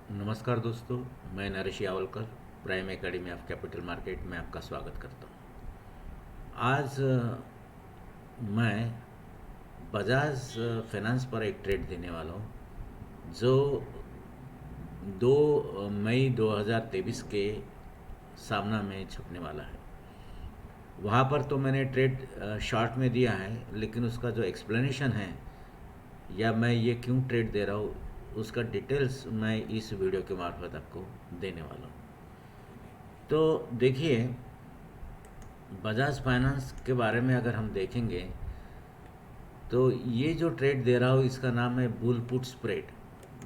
नमस्कार दोस्तों, मैं Naresh Yawalkar prime academy of capital market में आपका स्वागत करता हूँ। आज मैं बजाज फाइनेंस पर एक ट्रेड देने वाला हूँ जो 2 मई 2023 के सामना में छपने वाला है। वहाँ पर तो मैंने ट्रेड शॉर्ट में दिया है, लेकिन उसका जो एक्सप्लेनेशन है या मैं ये क्यों ट्रेड दे रहा हूँ उसका डिटेल्स मैं इस वीडियो के मार्फत आपको देने वाला हूँ। तो देखिए, बजाज फाइनेंस के बारे में अगर हम देखेंगे तो ये जो ट्रेड दे रहा हूँ इसका नाम है bull put spread.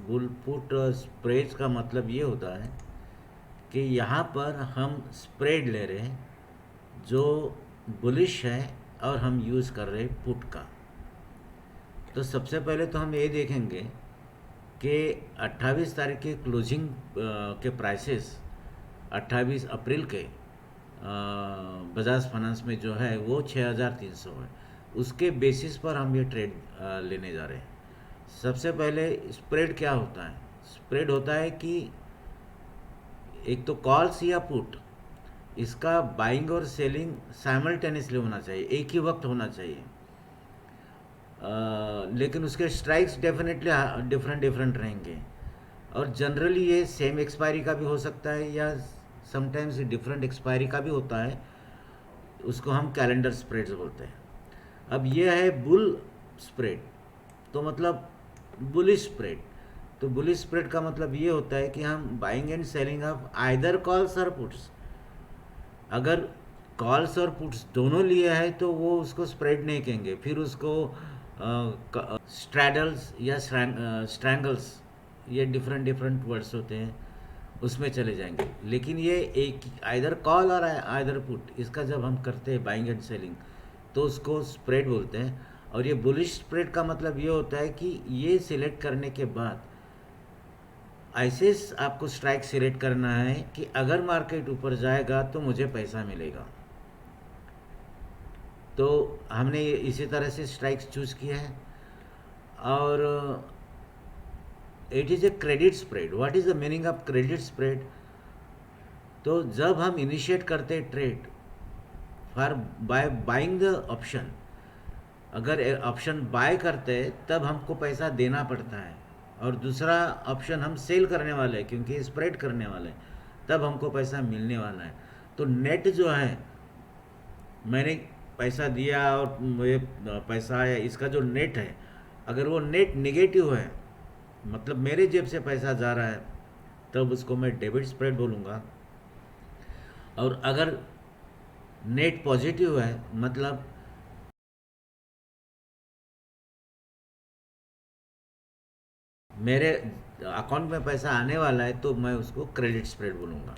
Bull put spread का मतलब ये होता है कि यहाँ पर हम स्प्रेड ले रहे हैं जो बुलिश है और हम यूज़ कर रहे हैं पुट का। तो सबसे पहले तो हम ये देखेंगे कि 28 तारीख के क्लोजिंग के प्राइसेस 28 अप्रैल के बजाज फाइनेंस में जो है वो 6300 है। उसके बेसिस पर हम ये ट्रेड लेने जा रहे हैं। सबसे पहले स्प्रेड क्या होता है? स्प्रेड होता है कि एक तो कॉल्स या पुट, इसका बाइंग और सेलिंग साइमल्टेनियसली होना चाहिए, एक ही वक्त होना चाहिए। लेकिन उसके स्ट्राइक्स डेफिनेटली डिफरेंट डिफरेंट रहेंगे और जनरली ये सेम एक्सपायरी का भी हो सकता है या समटाइम्स डिफरेंट एक्सपायरी का भी होता है। उसको हम कैलेंडर स्प्रेड्स बोलते हैं। अब ये है बुल स्प्रेड, तो मतलब बुलिश स्प्रेड। तो बुलिश स्प्रेड का मतलब ये होता है कि हम buying and selling of either calls और पुट्स। अगर कॉल्स और पुट्स दोनों लिए है तो वो उसको स्प्रेड नहीं कहेंगे, फिर उसको स्ट्रैडल्स या स्ट्रैंगल्स, ये डिफरेंट डिफरेंट वर्ड्स होते हैं, उसमें चले जाएंगे। लेकिन ये एक आइदर कॉल और आइदर पुट, इसका जब हम करते हैं बाइंग एंड सेलिंग तो उसको स्प्रेड बोलते हैं। और ये बुलिश स्प्रेड का मतलब ये होता है कि ये सिलेक्ट करने के बाद ऐसे आपको स्ट्राइक सिलेक्ट करना है कि अगर मार्केट ऊपर जाएगा तो मुझे पैसा मिलेगा। तो हमने इसी तरह से स्ट्राइक्स चूज किया है। और it is a credit spread. What is the meaning of credit spread? तो जब हम इनिशिएट करते हैं trade for by buying the option, अगर ऑप्शन बाय करते हैं तब हमको पैसा देना पड़ता है, और दूसरा ऑप्शन हम सेल करने वाले हैं क्योंकि स्प्रेड करने वाले हैं, तब हमको पैसा मिलने वाला है। तो नेट जो है, मैंने पैसा दिया और मुझे पैसा आया, इसका जो नेट है, अगर वो नेट निगेटिव है मतलब मेरे जेब से पैसा जा रहा है, तब उसको मैं डेबिट स्प्रेड बोलूँगा। और अगर नेट पॉजिटिव है मतलब मेरे अकाउंट में पैसा आने वाला है, तो मैं उसको क्रेडिट स्प्रेड बोलूँगा।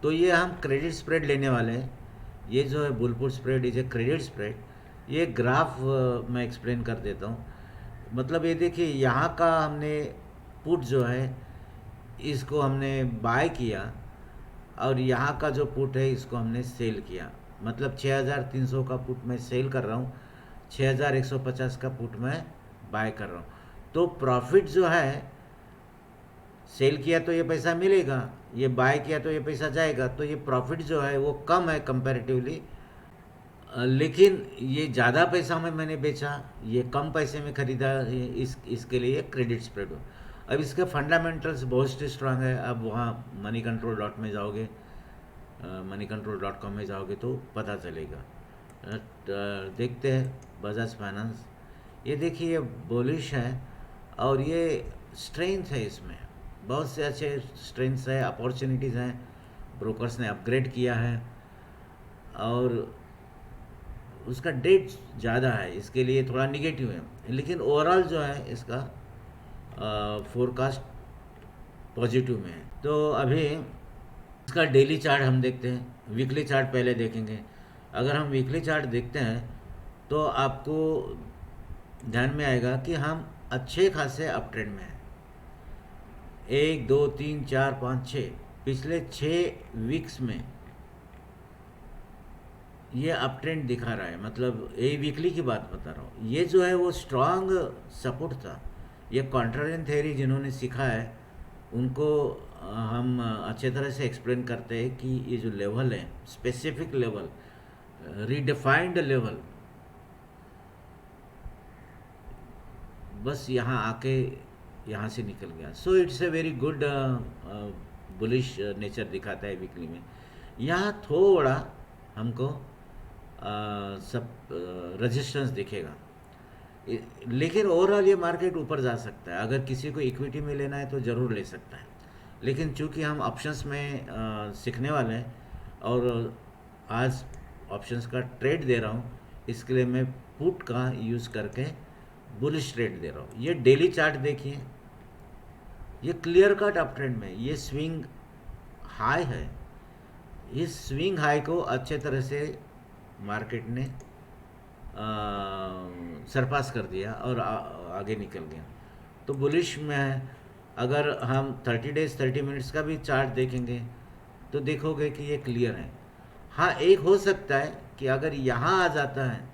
तो ये हम क्रेडिट स्प्रेड लेने वाले हैं। ये जो है bull put spread is a credit spread. ये ग्राफ मैं एक्सप्लेन कर देता हूँ। मतलब ये देखिए, यहाँ का हमने पुट जो है इसको हमने बाय किया और यहाँ का जो पुट है इसको हमने सेल किया। मतलब 6300 का पुट मैं सेल कर रहा हूँ, 6150 का पुट मैं बाय कर रहा हूँ। तो प्रॉफिट जो है, सेल किया तो ये पैसा मिलेगा, ये बाय किया तो ये पैसा जाएगा, तो ये प्रॉफिट जो है वो कम है कंपैरेटिवली। लेकिन ये ज़्यादा पैसा में मैंने बेचा, ये कम पैसे में खरीदा, इसके लिए क्रेडिट स्प्रेड हो। अब इसके फंडामेंटल्स बहुत स्ट्रांग है। अब वहाँ मनी कंट्रोल डॉट में जाओगे, मनी कंट्रोल डॉट कॉम में जाओगे तो पता चलेगा। देखते हैं बजाज फाइनेंस। ये देखिए, ये बुलिश है और ये स्ट्रेंथ है, इसमें बहुत से अच्छे स्ट्रेंथ्स है, अपॉर्चुनिटीज़ हैं, ब्रोकर्स ने अपग्रेड किया है और उसका डेट ज़्यादा है, इसके लिए थोड़ा निगेटिव है। लेकिन ओवरऑल जो है इसका फोरकास्ट पॉजिटिव में है। तो अभी इसका डेली चार्ट हम देखते हैं, वीकली चार्ट पहले देखेंगे। अगर हम वीकली चार्ट देखते हैं तो आपको ध्यान में आएगा कि हम अच्छे खासे अप ट्रेंड में हैं। 1 2 3 4 5 6 पिछले 6 वीक्स में ये अप ट्रेंड दिखा रहा है। मतलब ये वीकली की बात बता रहा हूँ। ये जो है वो स्ट्रांग सपोर्ट था। ये कॉन्ट्रारियन थ्योरी जिन्होंने सीखा है उनको हम अच्छे तरह से एक्सप्लेन करते हैं कि ये जो लेवल है, स्पेसिफिक लेवल, रीडिफाइंड लेवल, बस यहाँ आके यहाँ से निकल गया। So it's a very good bullish nature दिखाता है वीकली में। यहाँ थोड़ा हमको सब रेजिस्टेंस दिखेगा, लेकिन ओवरऑल ये मार्केट ऊपर जा सकता है। अगर किसी को इक्विटी में लेना है तो ज़रूर ले सकता है, लेकिन चूंकि हम ऑप्शंस में सीखने वाले हैं और आज ऑप्शंस का ट्रेड दे रहा हूँ, इसके लिए मैं पुट का यूज़ करके बुलिश ट्रेड दे रहा हूँ। ये डेली चार्ट देखिए, ये क्लियर कट अप ट्रेंड में, ये स्विंग हाई है। इस स्विंग हाई को अच्छे तरह से मार्केट ने सरपास कर दिया और आगे निकल गया। तो बुलिश में है। अगर हम 30 डेज 30 मिनट्स का भी चार्ट देखेंगे तो देखोगे कि ये क्लियर है। हाँ, एक हो सकता है कि अगर यहाँ आ जाता है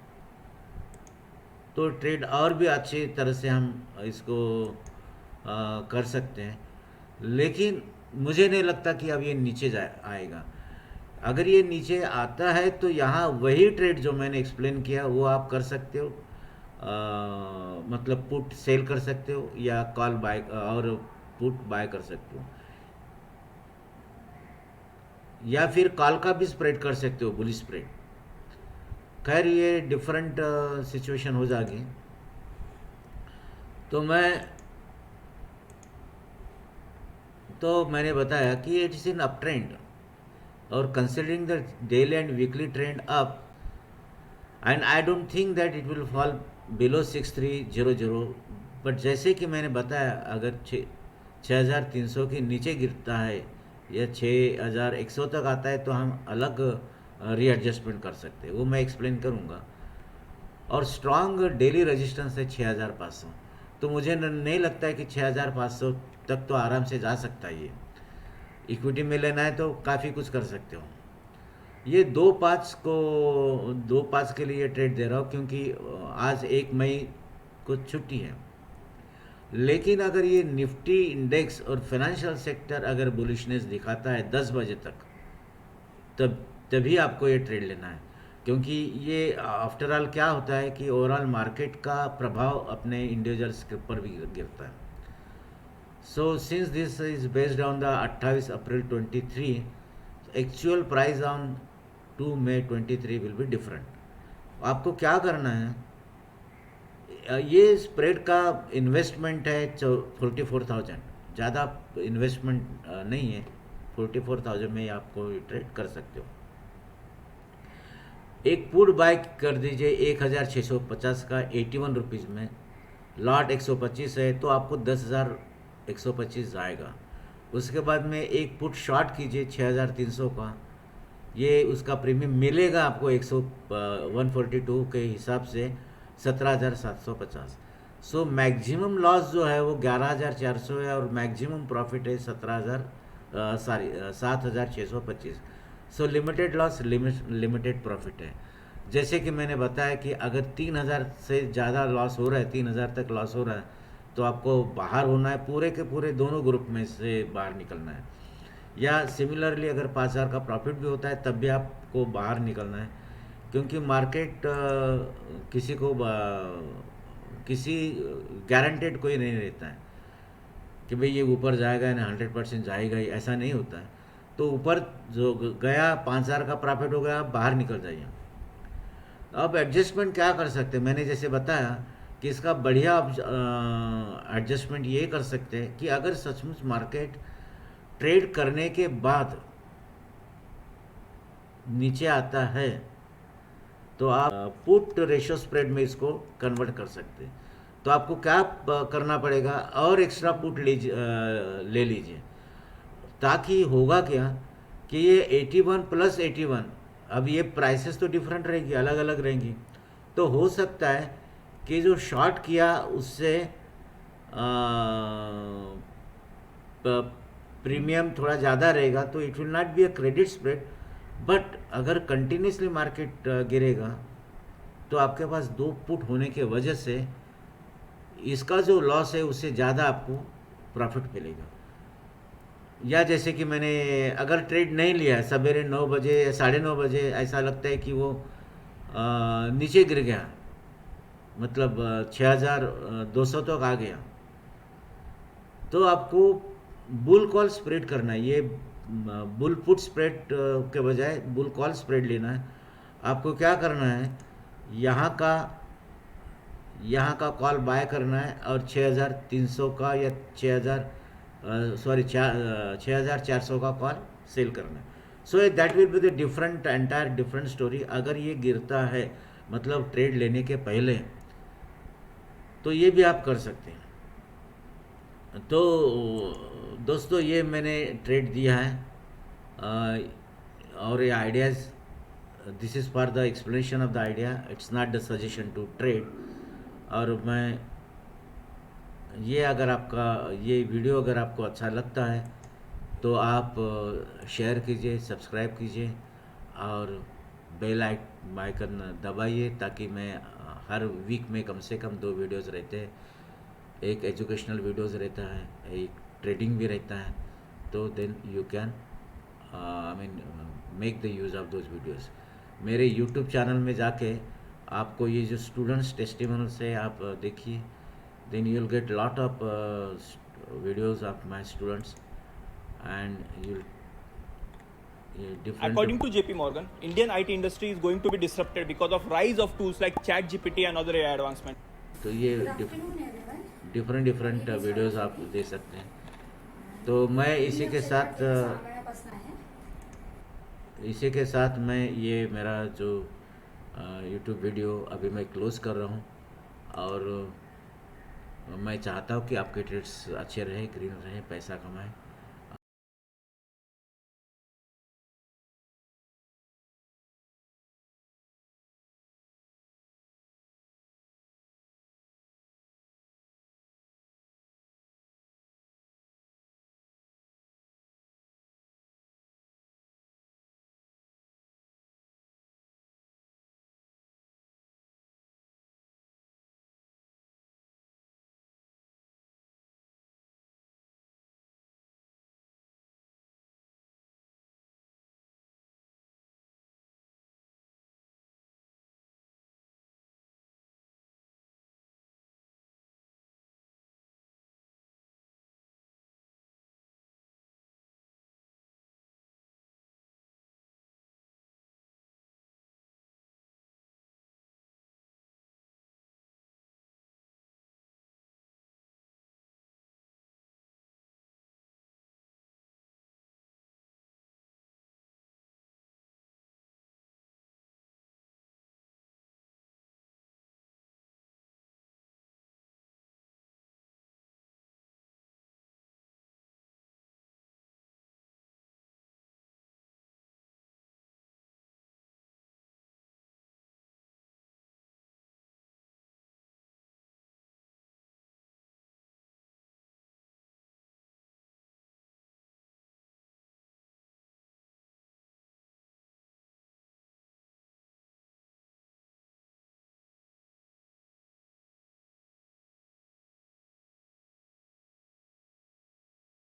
तो ट्रेड और भी अच्छी तरह से हम इसको कर सकते हैं, लेकिन मुझे नहीं लगता कि अब ये नीचे आएगा। अगर ये नीचे आता है तो यहाँ वही ट्रेड जो मैंने एक्सप्लेन किया वो आप कर सकते हो। मतलब पुट सेल कर सकते हो या कॉल बाय और पुट बाय कर सकते हो, या फिर कॉल का भी स्प्रेड कर सकते हो, बुली स्प्रेड। खैर ये डिफरेंट सिचुएशन हो जाएगी। तो मैंने बताया कि it is in up trend, और considering the daily and weekly trend up, and I don't think that it will fall below 6300। But जैसे कि मैंने बताया, अगर 6300 के नीचे गिरता है या 6100 तक आता है तो हम अलग रीएडजस्टमेंट कर सकते हैं, वो मैं एक्सप्लेन करूँगा। और स्ट्रांग डेली रेजिस्टेंस है 6500, तो मुझे नहीं लगता है कि 6500 तक तो आराम से जा सकता है। ये इक्विटी में लेना है तो काफ़ी कुछ कर सकते हो। ये 2/5 के लिए ट्रेड दे रहा हूँ क्योंकि आज 1 मई को छुट्टी है। लेकिन अगर ये निफ्टी इंडेक्स और फाइनेंशियल सेक्टर अगर बुलिशनेस दिखाता है 10 बजे तक, तभी आपको ये ट्रेड लेना है, क्योंकि ये आफ्टर ऑल क्या होता है कि ओवरऑल मार्केट का प्रभाव अपने इंडिविजुअल्स के ऊपर भी गिरता है। So since this is based on the 28 April 23, actual price on 2 May 23 will be different. आपको क्या करना है, ये स्प्रेड का इन्वेस्टमेंट है 44,000, ज़्यादा इन्वेस्टमेंट नहीं है। 44,000 में आपको ट्रेड कर सकते हो। एक पुट बाय कर दीजिए 1650 का 81 रुपीज़ में, लॉट 125 है तो आपको 10,125 आएगा। उसके बाद में एक पुट शॉर्ट कीजिए 6300 का, ये उसका प्रीमियम मिलेगा आपको 142 के हिसाब से 17,750। सो मैक्सिमम लॉस जो है वो 11,400 है और मैक्सिमम प्रॉफिट है 7,625। सो लिमिटेड लॉस लिमिटेड प्रॉफिट है। जैसे कि मैंने बताया कि अगर 3,000 से ज़्यादा लॉस हो रहा है, 3,000 तक लॉस हो रहा है, तो आपको बाहर होना है, पूरे के पूरे दोनों ग्रुप में से बाहर निकलना है। या सिमिलरली अगर 5,000 का प्रॉफिट भी होता है तब भी आपको बाहर निकलना है, क्योंकि मार्केट किसी गारंटेड कोई नहीं रहता है कि भाई ये ऊपर जाएगा ना 100% जाएगा ही, ऐसा नहीं होता है। तो ऊपर जो गया 5,000 का प्रॉफिट हो गया, आप बाहर निकल जाइए। अब एडजस्टमेंट क्या कर सकते हैं, मैंने जैसे बताया कि इसका बढ़िया एडजस्टमेंट ये कर सकते हैं कि अगर सचमुच मार्केट ट्रेड करने के बाद नीचे आता है तो आप पुट रेशियो स्प्रेड में इसको कन्वर्ट कर सकते हैं। तो आपको क्या करना पड़ेगा, और एक्स्ट्रा पुट ले लीजिए, ताकि होगा क्या कि ये 81 प्लस 81, अब ये प्राइसेस तो डिफरेंट रहेगी, अलग अलग रहेंगी। तो हो सकता है कि जो शॉर्ट किया उससे प्रीमियम थोड़ा ज़्यादा रहेगा, तो it will not be a credit spread. But अगर कंटिन्यूसली मार्केट गिरेगा तो आपके पास 2 पुट होने के वजह से इसका जो लॉस है उससे ज़्यादा आपको प्रॉफिट मिलेगा। या जैसे कि मैंने अगर ट्रेड नहीं लिया है, सवेरे 9 बजे या 9:30 बजे ऐसा लगता है कि वो नीचे गिर गया, मतलब 6,200 तक आ गया, तो आपको बुल कॉल स्प्रेड करना है। ये बुल पुट स्प्रेड के बजाय बुल कॉल स्प्रेड लेना है। आपको क्या करना है, यहाँ का यहाँ का कॉल बाय करना है और 6,300 का या 6,400 का कॉल सेल करना है। So that will be the different entire different story. अगर ये गिरता है, मतलब ट्रेड लेने के पहले, तो ये भी आप कर सकते हैं। तो दोस्तों, ये मैंने ट्रेड दिया है, और ये ideas, this is for the explanation of the idea, it's not the suggestion to trade. और मैं ये अगर आपका ये वीडियो अगर आपको अच्छा लगता है तो आप शेयर कीजिए, सब्सक्राइब कीजिए और बेल आइकन दबाइए, ताकि मैं हर वीक में कम से कम 2 वीडियोज़ रहते हैं। एक एजुकेशनल वीडियोज़ रहता है, एक ट्रेडिंग भी रहता है। तो then you can I mean make the use of those videos. मेरे यूट्यूब चैनल में जाके आपको ये जो स्टूडेंट्स टेस्टिमोनियल्स है आप देखिए, then you'll get lot of videos of my students, and you'll different. According to JP Morgan, Indian IT industry is going to be disrupted because of rise of tools like ChatGPT and other AI advancements. तो ये different different videos आप दे सकते हैं। तो मैं इसी के साथ मैं ये मेरा जो यूट्यूब वीडियो अभी मैं क्लोज कर रहा हूँ। और मैं चाहता हूँ कि आपके ट्रेड्स अच्छे रहे, ग्रीन रहे, पैसा कमाएं।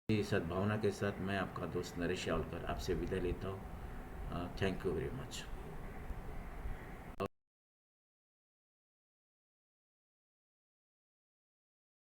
सद्भावना के साथ मैं आपका दोस्त नरेश यावलकर आपसे विदा लेता हूँ। Thank you very much.